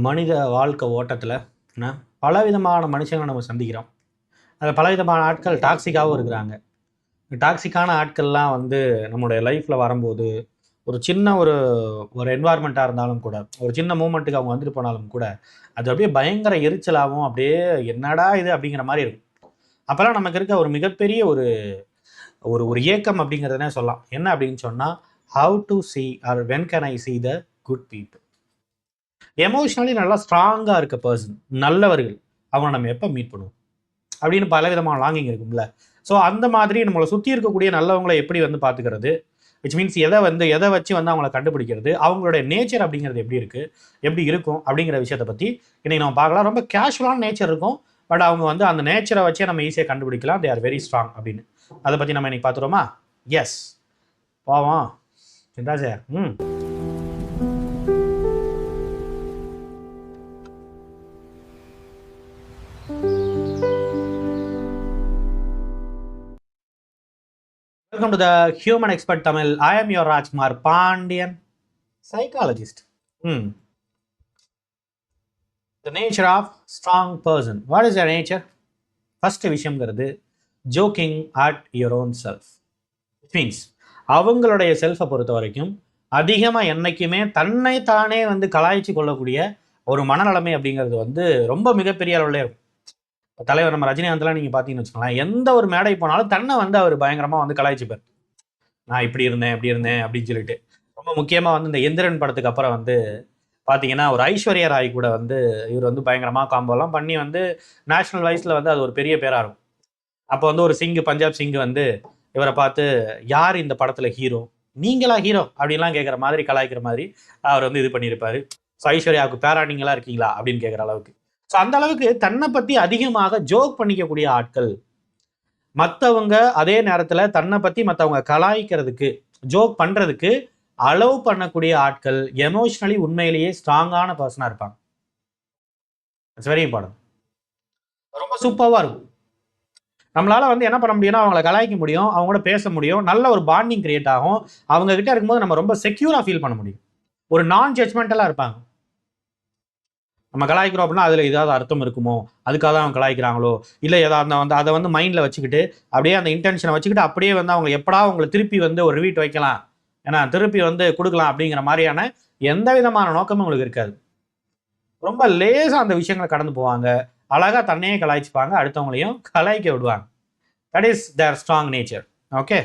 மனித வாழ்க்கை ஓட்டத்தில் பலவிதமான மனுஷங்களை நம்ம சந்திக்கிறோம். அந்த பலவிதமான ஆட்கள் டாக்ஸிக்காகவும் இருக்கிறாங்க. டாக்ஸிக்கான ஆட்கள்லாம் வந்து நம்மளுடைய லைஃப்பில் வரும்போது ஒரு சின்ன ஒரு ஒரு என்வாயர்மெண்ட்டாக இருந்தாலும் கூட, ஒரு சின்ன மூமெண்ட்டுக்கு அவங்க வந்துட்டு போனாலும் கூட, அது அப்படியே பயங்கர எரிச்சலாகவும் அப்படியே என்னடா இது அப்படிங்கிற மாதிரி இருக்கும். அப்போல்லாம் நமக்கு இருக்க ஒரு மிகப்பெரிய ஒரு ஒரு ஒரு ஏக்கம் அப்படிங்கிறதுனே சொல்லலாம். என்ன அப்படின்னு சொன்னால், how to see are when can I see the good people. Emotionally நல்லா ஸ்ட்ராங்காக இருக்க பர்சன், நல்லவர்கள், அவனை நம்ம எப்போ மீட் பண்ணுவோம் அப்படின்னு பல விதமான லாங்கிங் இருக்கும்ல. ஸோ அந்த மாதிரி நம்மளை சுற்றி இருக்கக்கூடிய நல்லவங்களை எப்படி வந்து பார்த்துக்கிறது, விச் மீன்ஸ் எதை வச்சு வந்து அவங்கள கண்டுபிடிக்கிறது, அவங்களுடைய நேச்சர் அப்படிங்கிறது எப்படி இருக்குது, எப்படி இருக்கும் அப்படிங்கிற விஷயத்தை பற்றி இன்றைக்கி நம்ம பார்க்கலாம். ரொம்ப கேஷுவலான நேச்சர் இருக்கும், பட் அவங்க வந்து அந்த நேச்சரை வச்சே நம்ம ஈஸியாக கண்டுபிடிக்கலாம் தே ஆர் வெரி ஸ்ட்ராங் அப்படின்னு. அதை பற்றி நம்ம இன்றைக்கி பார்த்துருவோமா? எஸ், போவோம். சிந்தா sir. Welcome to the Human Expert Tamil. I am your Rajkumar Pandian, psychologist. The nature of strong person. What is their nature? First விஷயம்ங்கிறது joking at your own self. It means அவங்களுடைய செல்ஃபை பொறுத்த வரைக்கும் அதிகமாக என்றைக்குமே தன்னை தானே வந்து கலாய்ச்சி கொள்ளக்கூடிய ஒரு மனநிலைமை அப்படிங்கிறது வந்து ரொம்ப மிகப்பெரிய அளவில் இருக்கும். தலைவர் நம்ம ரஜினிகாந்த்லாம் நீங்கள் பார்த்தீங்கன்னு வச்சுக்கலாம், எந்த ஒரு மேடை போனாலும் தன்னை வந்து அவர் பயங்கரமாக வந்து கலாய்ச்சிப்பார். நான் இப்படி இருந்தேன் அப்படின்னு சொல்லிட்டு. ரொம்ப முக்கியமாக வந்து இந்த எந்திரன் படத்துக்கு அப்புறம் வந்து பார்த்தீங்கன்னா, ஒரு ஐஸ்வர்யா ராய் கூட வந்து இவர் வந்து பயங்கரமாக காம்போலாம் பண்ணி வந்து நேஷனல் வைஸில் வந்து அது ஒரு பெரிய பேராக இருக்கும். அப்போ வந்து ஒரு பஞ்சாப் சிங்கு வந்து இவரை பார்த்து, யார் இந்த படத்தில் ஹீரோ, நீங்களா ஹீரோ அப்படின்லாம் கேட்குற மாதிரி கலாய்க்கிற மாதிரி அவர் வந்து இது பண்ணியிருப்பார். ஸோ ஐஸ்வர்யாவுக்கு பேரா நீங்களா இருக்கீங்களா அப்படின்னு கேட்குற அளவுக்கு. ஸோ அந்த அளவுக்கு தன்னை பற்றி அதிகமாக ஜோக் பண்ணிக்கக்கூடிய ஆட்கள், மற்றவங்க அதே நேரத்தில் தன்னை பற்றி மற்றவங்க கலாய்க்கிறதுக்கு, ஜோக் பண்ணுறதுக்கு அலோவ் பண்ணக்கூடிய ஆட்கள் எமோஷ்னலி உண்மையிலேயே ஸ்ட்ராங்கான பர்சனாக இருப்பாங்க. It's very important. ரொம்ப சூப்பராக இருக்கும். நம்மளால் வந்து என்ன பண்ண முடியும்னா, அவங்கள கலாய்க்க முடியும், அவங்க கூட பேச முடியும், நல்ல ஒரு பாண்டிங் கிரியேட் ஆகும். அவங்க கிட்ட இருக்கும்போது நம்ம ரொம்ப செக்யூராக ஃபீல் பண்ண முடியும். ஒரு நான் ஜட்ஜ்மெண்டலாக இருப்பாங்க. நம்ம கலாய்க்கிறோம் அப்படின்னா அதில் ஏதாவது அர்த்தம் இருக்குமோ, அதுக்காக தான் அவங்க கலாய்க்கிறாங்களோ, இல்லை ஏதாவது வந்து அதை வந்து மைண்டில் வச்சுக்கிட்டு அப்படியே அந்த இன்டென்ஷனை வச்சுக்கிட்டு அப்படியே வந்து அவங்க எப்படா அவங்களை திருப்பி வந்து ஒரு ரிவீட் வைக்கலாம், ஏன்னா திருப்பி வந்து கொடுக்கலாம் அப்படிங்கிற மாதிரியான எந்த விதமான நோக்கமும் உங்களுக்கு இருக்காது. ரொம்ப லேசாக அந்த விஷயங்களை கடந்து போவாங்க, அழகாக தன்னையே கலாய்ச்சிப்பாங்க, அடுத்தவங்களையும் கலாய்க்க விடுவாங்க. That is their strong nature. Okay,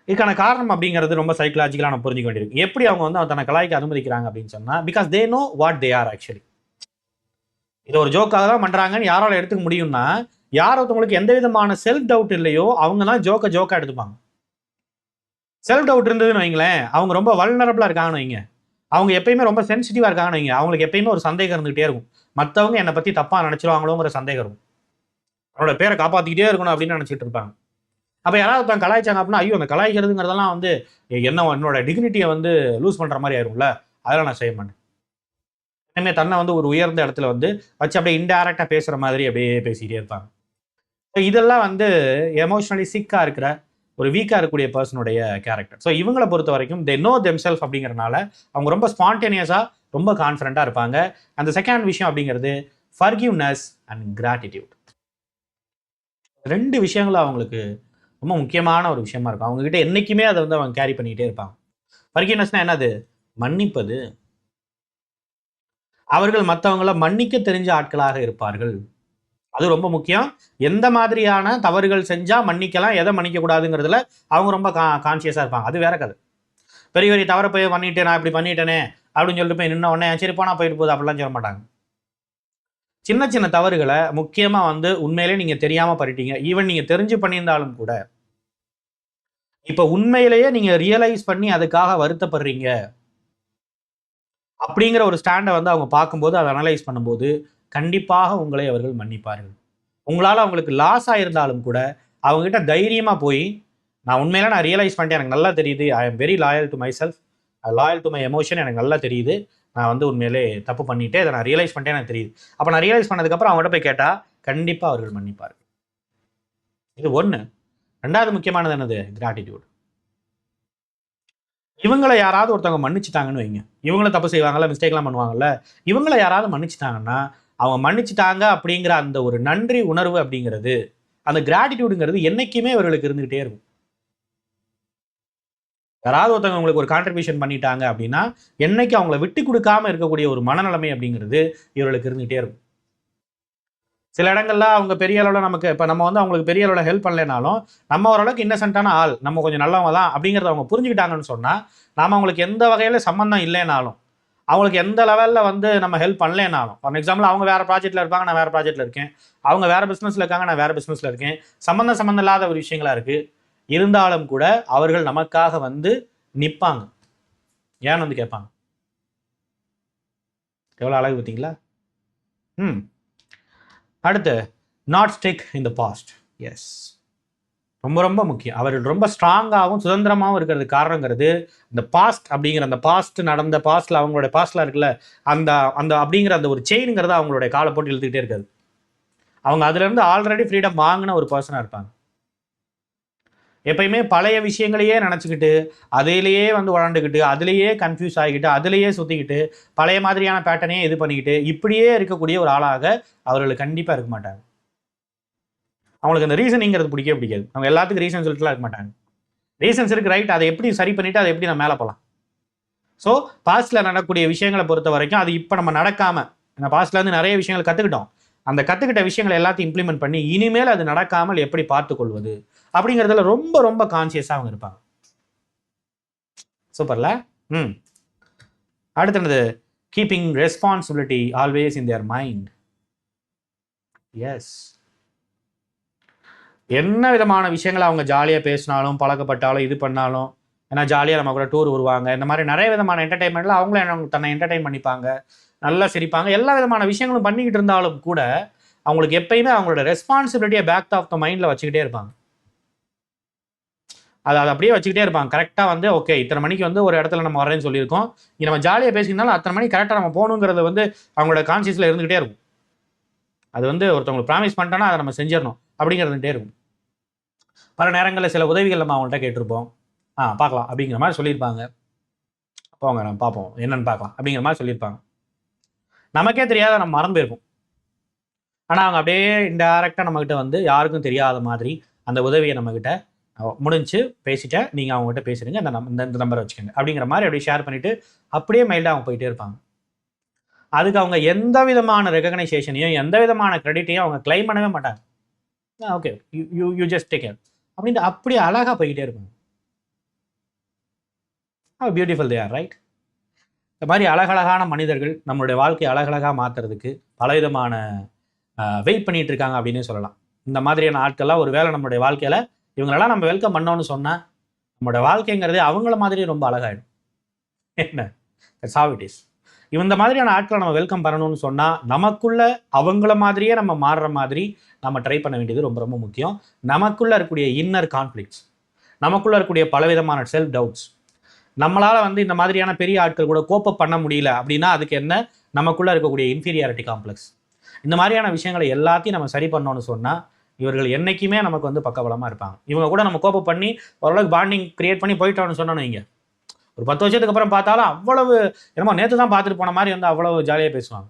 இதுக்கான காரணம் அப்படிங்கிறது ரொம்ப சைக்கலாஜிக்கலாக நம்ம புரிஞ்சுக்க வேண்டியிருக்கு. எப்படி அவங்க வந்து தன்னை கலாய்க்க அனுமதிக்கிறாங்க அப்படின்னு சொன்னால், because they know what they are actually. இது ஒரு ஜோக்காக தான் பண்ணுறாங்கன்னு யாரால எடுத்துக்க முடியும்னா, யார் ஒருத்தவங்களுக்கு எந்த விதமான செல்ஃப் டவுட் இல்லையோ அவங்க தான் ஜோக்கா எடுத்துப்பாங்க. செல்ஃப் டவுட் இருந்ததுன்னு வைங்களேன், அவங்க ரொம்ப வல்னரபிளாக இருக்காங்கன்னு வைங்க, அவங்க எப்பயுமே ரொம்ப சென்சிட்டிவாக இருக்காங்கன்னு வைங்க, அவங்களுக்கு எப்பயுமே ஒரு சந்தேகம் இருந்துகிட்டே இருக்கும். மற்றவங்க என்னை பற்றி தப்பாக நினச்சிருவாங்களோங்கிற சந்தேகம் இருக்கும். அவனோட பேரை காப்பாற்றிக்கிட்டே இருக்கணும் அப்படின்னு நினச்சிட்டு இருப்பாங்க. அப்போ யாராவது தான் கலாய்ச்சாங்க அப்படின்னா, ஐயோ அந்த கலாய்க்கிறதுங்கிறதெல்லாம் வந்து என்னோட டிக்னிட்டியை வந்து லூஸ் பண்ணுற மாதிரி ஆயிரும்ல, அதெல்லாம் நான் செய்ய மாட்டேன். இனிமேல் தன்னை வந்து ஒரு உயர்ந்த இடத்துல வந்து வச்சு அப்படியே இன்டைரக்டாக பேசுகிற மாதிரி அப்படியே பேசிக்கிட்டே இருப்பாங்க. இதெல்லாம் வந்து எமோஷனலி சிக்காக இருக்கிற ஒரு வீக்காக இருக்கக்கூடிய பர்சனுடைய கேரக்டர். ஸோ இவங்களை பொறுத்த வரைக்கும் தே நோ தெம் செல்ஃப் அப்படிங்கிறனால அவங்க ரொம்ப ஸ்பான்டேனியஸாக ரொம்ப கான்ஃபிடண்ட்டாக இருப்பாங்க. அந்த செகண்ட் விஷயம் அப்படிங்கிறது ஃபர்கிவ்னஸ் அண்ட் கிராட்டிடியூட். ரெண்டு விஷயங்களும் அவங்களுக்கு ரொம்ப முக்கியமான ஒரு விஷயமா இருக்கும். அவங்ககிட்ட என்றைக்குமே அதை வந்து அவங்க கேரி பண்ணிக்கிட்டே இருப்பாங்க. ஃபர்கிவ்னஸ்னா என்னது? மன்னிப்பது. அவர்கள் மற்றவங்கள மன்னிக்க தெரிஞ்ச ஆட்களாக இருப்பார்கள். அது ரொம்ப முக்கியம். எந்த மாதிரியான தவறுகள் செஞ்சால் மன்னிக்கலாம், எதை மன்னிக்கக்கூடாதுங்கிறதுல அவங்க ரொம்ப கான்சியஸாக இருப்பாங்க. அது வேற கதை. பெரிய பெரிய தவறை போய் பண்ணிட்டேன், நான் இப்படி பண்ணிட்டேனே அப்படின்னு சொல்லிட்டு போய் நின்ன உடனே சரி போனால் போயிட்டு போகுது அப்படிலாம் சொல்ல மாட்டாங்க. சின்ன சின்ன தவறுகளை முக்கியமாக வந்து உண்மையிலே நீங்கள் தெரியாமல் பண்ணிட்டீங்க, ஈவன் நீங்கள் தெரிஞ்சு பண்ணியிருந்தாலும் கூட இப்போ உண்மையிலேயே நீங்கள் ரியலைஸ் பண்ணி அதுக்காக வருத்தப்படுறீங்க அப்படிங்கிற ஒரு ஸ்டாண்டை வந்து அவங்க பார்க்கும்போது, அதை அனலைஸ் பண்ணும்போது கண்டிப்பாக உங்களை அவர்கள் மன்னிப்பார்கள். உங்களால் அவங்களுக்கு லாஸ் ஆகிருந்தாலும் கூட அவங்ககிட்ட தைரியமாக போய், நான் உண்மையில நான் ரியலைஸ் பண்ணிட்டேன், எனக்கு நல்லா தெரியுது, I am very loyal to my self, loyal to my emotion, எனக்கு நல்லா தெரியுது, நான் வந்து உண்மையிலே தப்பு பண்ணிவிட்டு இதை நான் ரியலைஸ் பண்ணிட்டேன், எனக்கு தெரியுது. அப்போ நான் ரியலைஸ் பண்ணதுக்கப்புறம் அவங்ககிட்ட போய் கேட்டால் கண்டிப்பாக அவர்கள் மன்னிப்பார்கள். இது ஒன்று. ரெண்டாவது முக்கியமானது என்னது? கிராட்டிடியூட். இவங்களை யாராவது ஒருத்தவங்க மன்னிச்சிட்டாங்கன்னு வைங்க, இவங்கள தப்பு செய்வாங்கல்ல, மிஸ்டேக்லாம் பண்ணுவாங்கல்ல, இவங்களை யாராவது மன்னிச்சிட்டாங்கன்னா அவங்க மன்னிச்சிட்டாங்க அப்படிங்கிற அந்த ஒரு நன்றி உணர்வு அப்படிங்கிறது, அந்த கிராட்டிடியூடுங்கிறது என்னைக்குமே இவர்களுக்கு இருந்துகிட்டே இருக்கும். யாராவது ஒருத்தவங்க உங்களுக்கு ஒரு கான்ட்ரிபியூஷன் பண்ணிட்டாங்க அப்படின்னா என்னைக்கு அவங்கள விட்டு கொடுக்காம இருக்கக்கூடிய ஒரு மனநிலைமை அப்படிங்கிறது இவர்களுக்கு இருந்துகிட்டே இருக்கும். சில இடங்கள்ல அவங்க பெரிய அளவில் நமக்கு இப்போ நம்ம வந்து அவங்களுக்கு பெரிய அளவில் ஹெல்ப் பண்ணலைனாலும் நம்ம ஓரளவுக்கு இன்னசென்ட்டான ஆள், நம்ம கொஞ்சம் நல்லவங்க தான் அப்படிங்கிறத அவங்க புரிஞ்சுக்கிட்டாங்கன்னு சொன்னால், நாம் அவங்களுக்கு எந்த வகையில் சம்மந்தம் இல்லைனாலும், அவங்களுக்கு எந்த லெவலில் வந்து நம்ம ஹெல்ப் பண்ணலைனாலும், ஃபார் எக்ஸாம்பிள் அவங்க வேறு ப்ராஜெக்ட்டில் இருப்பாங்க, நான் வேறு ப்ராஜெக்ட்டில் இருக்கேன், அவங்க வேறு பிஸ்னஸில் இருக்காங்க, நான் வேறு பிஸ்னஸில் இருக்கேன், சம்மந்தம் இல்லாத ஒரு விஷயங்களாக இருக்குது, இருந்தாலும் கூட அவர்கள் நமக்காக வந்து நிற்பாங்க. ஏன்னு வந்து கேட்பாங்க. எவ்வளோ அழகு பார்த்தீங்களா? அடுத்து, not stick in the past. Yes, ரொம்ப ரொம்ப முக்கியம். அவர்கள் ரொம்ப ஸ்ட்ராங்காகவும் சுதந்திரமாகவும் இருக்கிறது காரணங்கிறது இந்த பாஸ்ட் அப்படிங்கிற அந்த பாஸ்ட் நடந்த பாஸ்டில் அவங்களுடைய பாஸ்டில் இருக்குல்ல, அந்த அந்த அப்படிங்கிற அந்த ஒரு செயினுங்கிறது அவங்களுடைய காலை போட்டு இழுத்துக்கிட்டே இருக்காது. அவங்க அதுலேருந்து ஆல்ரெடி ஃப்ரீடம் வாங்கின ஒரு பர்சனாக இருப்பாங்க. எப்பயுமே பழைய விஷயங்களையே நினச்சிக்கிட்டு அதிலேயே வந்து உழண்டுக்கிட்டு அதிலேயே கன்ஃபியூஸ் ஆகிக்கிட்டு அதிலேயே சுற்றிக்கிட்டு பழைய மாதிரியான பேட்டர்னையே இது பண்ணிக்கிட்டு இப்படியே இருக்கக்கூடிய ஒரு ஆளாக அவர்களுக்கு கண்டிப்பாக இருக்க மாட்டாங்க. அவங்களுக்கு அந்த ரீசனிங்கிறது பிடிக்கவே பிடிக்காது. அவங்க எல்லாத்துக்கும் ரீசன் சொல்லிட்டுலாம் இருக்க மாட்டாங்க. ரீசன்ஸ் இருக்குது, ரைட், அதை எப்படி சரி பண்ணிவிட்டு அதை எப்படி நம்ம மேலே போகலாம். ஸோ பாஸ்ட்டில் நடக்கக்கூடிய விஷயங்களை பொறுத்த வரைக்கும் அது இப்போ நம்ம நடக்காமல், நம்ம பாஸ்ட்லேருந்து நிறைய விஷயங்கள் கற்றுக்கிட்டோம், அந்த கற்றுக்கிட்ட விஷயங்களை எல்லாத்தையும் இம்ப்ளிமெண்ட் பண்ணி இனிமேல் அது நடக்காமல் எப்படி பார்த்துக்கொள்வது அப்படிங்கிறதுல ரொம்ப ரொம்ப கான்சியஸாக அவங்க இருப்பாங்க. சூப்பர்ல. அடுத்து என்னது? Keeping responsibility always in their mind. Yes, என்ன விதமான விஷயங்களை அவங்க ஜாலியாக பேசினாலும் பழக்கப்பட்டாலும் இது பண்ணாலும், ஏன்னா ஜாலியாக நம்ம கூட டூர் வருவாங்க, இந்த மாதிரி நிறைய விதமான என்டர்டைன்மெண்ட்டில் அவங்கள தன்னை என்டர்டைன் பண்ணிப்பாங்க, நல்லா சிரிப்பாங்க, எல்லா விதமான விஷயங்களும் பண்ணிக்கிட்டு இருந்தாலும் கூட அவங்களுக்கு எப்பயுமே அவங்களோட ரெஸ்பான்சிபிலிட்டியை பேக் ஆஃப் த மைண்டில் வச்சுக்கிட்டே இருப்பாங்க. அதை அப்படியே வச்சுக்கிட்டே இருப்பாங்க. கரெக்டாக வந்து ஓகே இத்தனை மணிக்கு வந்து ஒரு இடத்துல நம்ம வரேன்னு சொல்லியிருக்கோம், இங்கே நம்ம ஜாலியாக பேசியிருந்தாலும் அத்தனை மணிக்கு கரெக்டாக நம்ம போகணுங்கிறது வந்து அவங்களோட கான்சியஸில் இருந்துகிட்டே இருக்கும். அது வந்து ஒருத்தவங்களுக்கு ப்ராமிஸ் பண்ணிட்டோன்னா அதை நம்ம செஞ்சிடணும் அப்படிங்கிறதுட்டே இருக்கும். பல நேரங்களில் சில உதவிகள் நம்ம அவங்கள்ட்ட கேட்டிருப்போம், பார்க்கலாம் அப்படிங்கிற மாதிரி சொல்லியிருப்பாங்க, போங்க நம்ம பார்ப்போம் என்னென்னு பார்க்கலாம் அப்படிங்கிற மாதிரி சொல்லியிருப்பாங்க. நமக்கே தெரியாத நம்ம மறந்து போயிருப்போம். ஆனால் அவங்க அப்படியே இன்டைரக்டாக நம்மக்கிட்ட வந்து யாருக்கும் தெரியாத மாதிரி அந்த உதவியை நம்மக்கிட்ட முடிஞ்சு பேசிட்டேன், நீங்கள் அவங்ககிட்ட பேசுகிறீங்க, இந்த நம்பரை வச்சுக்கோங்க அப்படிங்கிற மாதிரி அப்படியே ஷேர் பண்ணிவிட்டு அப்படியே மைல்டாக அவங்க போயிட்டே இருப்பாங்க. அதுக்கு அவங்க எந்த விதமான ரெகக்னைசேஷனையும் எந்த விதமான கிரெடிட்டையும் அவங்க கிளைம் பண்ணவே மாட்டாங்க. Okay you you just take care அப்படின்ட்டு அப்படியே அழகாக போய்கிட்டே இருப்பாங்க. Beautiful they are, right? இந்த மாதிரி அழகழகான மனிதர்கள் நம்மளுடைய வாழ்க்கையை அழகழகாக மாற்றுறதுக்கு பலவிதமான வெயிட் பண்ணிகிட்டு இருக்காங்க அப்படின்னே சொல்லலாம். இந்த மாதிரியான ஆட்கள்லாம் ஒரு வேளை நம்மளுடைய வாழ்க்கையில் இவங்களெல்லாம் நம்ம வெல்கம் பண்ணோன்னு சொன்னால் நம்மளோட வாழ்க்கைங்கிறதே அவங்கள மாதிரி ரொம்ப அழகாயிடும். என்ன சாவிட்டிஸ் இந்த மாதிரியான ஆட்களை நம்ம வெல்கம் பண்ணணும்னு சொன்னால் நமக்குள்ள அவங்கள மாதிரியே நம்ம மாறுற மாதிரி நம்ம ட்ரை பண்ண வேண்டியது ரொம்ப ரொம்ப முக்கியம். நமக்குள்ளே இருக்கக்கூடிய இன்னர் கான்ஃப்ளிக்ட்ஸ், நமக்குள்ளே இருக்கக்கூடிய பலவிதமான செல்ஃப் டவுட்ஸ், நம்மளால் வந்து இந்த மாதிரியான பெரிய ஆட்கள் கூட கோப்பப் பண்ண முடியல அப்படின்னா அதுக்கு என்ன? நமக்குள்ளே இருக்கக்கூடிய இன்ஃபீரியாரிட்டி காம்ப்ளெக்ஸ். இந்த மாதிரியான விஷயங்களை எல்லாத்தையும் நம்ம சரி பண்ணோன்னு சொன்னால் இவர்கள் என்றைக்குமே நமக்கு வந்து பக்கபலமாக இருப்பாங்க. இவங்க கூட நம்ம கோப்பப் பண்ணி ஓரளவுக்கு பாண்டிங் க்ரியேட் பண்ணி போயிட்டோன்னு சொன்னோன்னு வைங்க, ஒரு 10 வருஷத்துக்கு அப்புறம் பார்த்தாலும் அவ்வளவு என்னமோ நேற்று தான் பார்த்துட்டு போன மாதிரி வந்து அவ்வளவு ஜாலியாக பேசுவாங்க.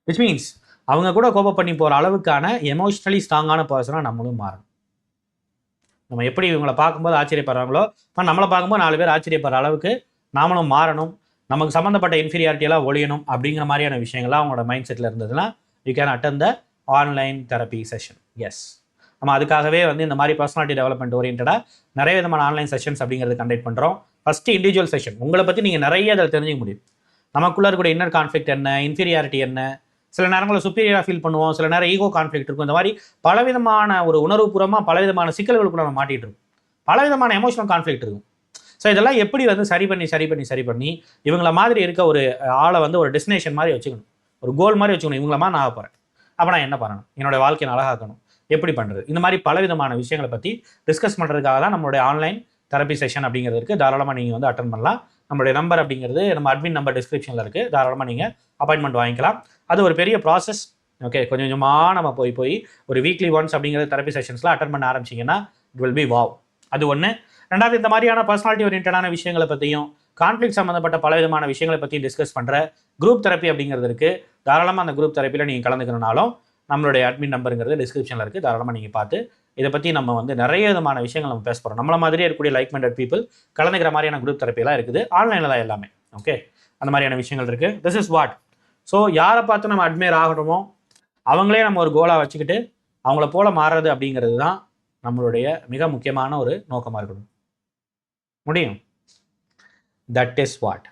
விச் மீன்ஸ் அவங்க கூட கோப்பப் பண்ணி போகிற அளவுக்கான எமோஷ்னலி ஸ்ட்ராங்கான பர்சனாக நம்மளும் மாறணும். நம்ம எப்படி இவங்களை பார்க்கும்போது ஆச்சரியப்படுறாங்களோ நம்மளை பார்க்கும்போது 4 பேர் ஆச்சரியப்படுற அளவுக்கு நாமளும் மாறணும். நமக்கு சம்மந்தப்பட்ட இன்ஃபீரியாரிட்டியெல்லாம் ஒழியணும் அப்படிங்கிற மாதிரியான விஷயங்கள்லாம் அவங்களோட மைண்ட் செட்டில் இருந்ததுன்னா you can attend the online therapy session. Yes, நம்ம அதுக்காகவே வந்து இந்த மாதிரி பர்சனாலிட்டி டெவலப்மெண்ட் ஓரியன்டாக நிறைய விதமான ஆன்லைன் செஷன்ஸ் அப்படிங்கிறது கண்டக்ட் பண்ணுறோம். ஃபஸ்ட்டு இண்டிவிஜுவல் செஷன், உங்களை பற்றி நீங்கள் நிறைய அதில் தெரிஞ்சுக்க முடியும். நமக்குள்ளே இருக்கக்கூடிய இன்னர் கான்ஃப்ளிக்ட் என்ன, இன்ஃபீரியாரிட்டி என்ன, சில நேரங்களில் சுப்பீரியராக ஃபீல் பண்ணுவோம், சில நேரம் ஈகோ கான்ஃப்ளிக்ட் இருக்கும். இந்த மாதிரி பலவிதமான ஒரு உணர்வுபூர்வமாக பலவிதமான சிக்கல்களுக்குள்ள நம்ம மாட்டிகிட்டு இருக்கும், பலவிதமான எமோஷனல் கான்ஃப்ளிக்ட் இருக்கும். ஸோ இதெல்லாம் எப்படி வந்து சரி பண்ணி இவங்கள மாதிரி இருக்க ஒரு ஆளை வந்து ஒரு டெஸ்டினேஷன் மாதிரி வச்சுக்கணும், ஒரு கோல் மாதிரி வச்சுக்கணும். இவங்கள மாதிரி நான் ஆக போகிறேன், அப்போ நான் என்ன பண்ணணும், என்னோடய வாழ்க்கையை அழகாக்கணும், எப்படி பண்ணுறது, இந்த மாதிரி பலவிதமான விஷயங்களை பற்றி டிஸ்கஸ் பண்ணுறதுக்காக தான் நம்மளுடைய ஆன்லைன் தெரப்பி செஷன் அப்படிங்கிறதுக்கு தாராளமாக நீங்கள் வந்து அட்டன் பண்ணலாம். நம்மளுடைய நம்பர் அப்படிங்கிறது நம்ம அட்மின் நம்பர் டிஸ்கிரிப்ஷனில் இருக்குது, தாராளமாக நீங்கள் அப்பாயின்மெண்ட் வாங்கிக்கலாம். அது ஒரு பெரிய ப்ராசஸ். ஓகே, கொஞ்சம் கொஞ்சமாக நம்ம போய் ஒரு வீக்லி ஒன்ஸ் அப்படிங்கிறது தெரப்பி செஷன்ஸ்லாம் அட்டன் பண்ண ஆரம்பிச்சிங்கன்னா இட் வில் பி வாவ். அது ஒன்று. ரெண்டாவது, இந்த மாதிரியான பர்சனாலிட்டி ஓரியன்டான விஷயங்களை பற்றியும் கான்ஃப்ளிக் சம்மந்தப்பட்ட பல விதமான விஷயங்களை பற்றியும் டிஸ்கஸ் பண்ணுற குரூப் தெரப்பி அப்படிங்கிறது இருக்குது. தாராளமாக அந்த குரூப் தெரப்பியில் நீங்கள் கலந்துக்கணுனாலும் நம்மளுடைய அட்மின் நம்பருங்கிறது டிஸ்கிரிப்ஷனில் இருக்குது. தாராளமாக நீங்கள் பார்த்து இதை பற்றி நம்ம வந்து நிறைய விதமான விஷயங்கள் நம்ம பேச போகிறோம். நம்மள மாதிரியே இருக்கக்கூடிய லைக் மைண்டட் பீப்புள் கலந்துக்கிற மாதிரியான குரூப் தெரப்பிலாம் இருக்குது. ஆன்லைனில் தான் எல்லாமே. ஓகே, அந்த மாதிரியான விஷயங்கள் இருக்குது. This is what. ஸோ யாரை பார்த்து நம்ம அட்மையர் ஆகணுமோ அவங்களே நம்ம ஒரு கோலாக வச்சுக்கிட்டு அவங்கள போல மாறுறது அப்படிங்கிறது தான் நம்மளுடைய மிக முக்கியமான ஒரு நோக்கமாக இருக்கணும். முடியும். That is what.